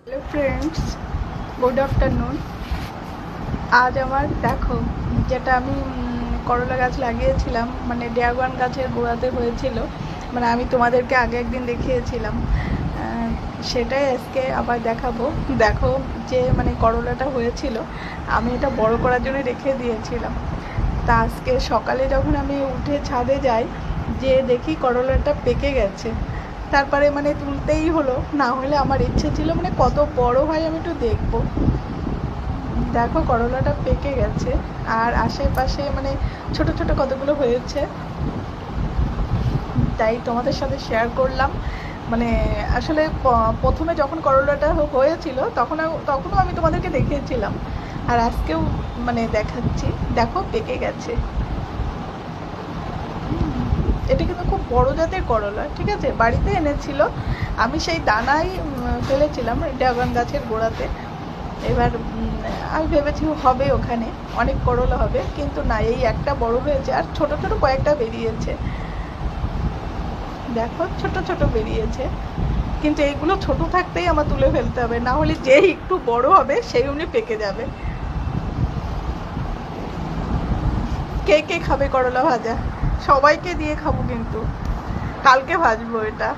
Hello friends, good afternoon. আজ আমার দেখো, যেটা আমি করলা গাছ লাগিয়েছিলাম, মানে ড্রাগন গাছের গোড়াতে হয়েছিল, মানে আমি তোমাদেরকে আগে একদিন দেখিয়েছিলাম, সেটাই আজকে আবার দেখাবো। দেখো, যে মানে করলাটা হয়েছিল, আমি এটা বড় করার জন্য রেখে দিয়েছিলাম। তা আজকে সকালে যখন আমি উঠে ছাদে যাই, যে দেখি করলাটা পেকে গেছে। তারপরে মানে তুলতেই হলো, না হলে আমার ইচ্ছে ছিল মানে কত বড় হয় আমি একটু দেখবো। দেখো, করলাটা পেকে গেছে, আর আশেপাশে মানে ছোট ছোট কতগুলো হয়েছে, তাই তোমাদের সাথে শেয়ার করলাম। মানে আসলে প্রথমে যখন করলাটা হয়েছিল তখনও আমি তোমাদেরকে দেখিয়েছিলাম, আর আজকেও মানে দেখাচ্ছি। দেখো, পেকে গেছে। এটা কিন্তু খুব বড় জাতের করলা, ঠিক আছে, বাড়িতে এনেছিল, আমি সেই দানাই ফেলেছিলাম ড্রাগন গাছের গোড়াতে। এবার আমি ভেবেছি হবে ওখানে অনেক করলা হবে, কিন্তু না, এই একটা বড় হয়েছে আর ছোট ছোট কয়েকটা বেরিয়েছে। দেখো, ছোট ছোট বেরিয়েছে, কিন্তু এইগুলো ছোট থাকতেই আমার তুলে ফেলতে হবে, না হলে যেই একটু বড় হবে সেই অমনি পেকে যাবে। কে কে খাবে করলা ভাজা? সবাইকে দিয়ে খাবো, কিন্তু কালকে ভাজবো এটা।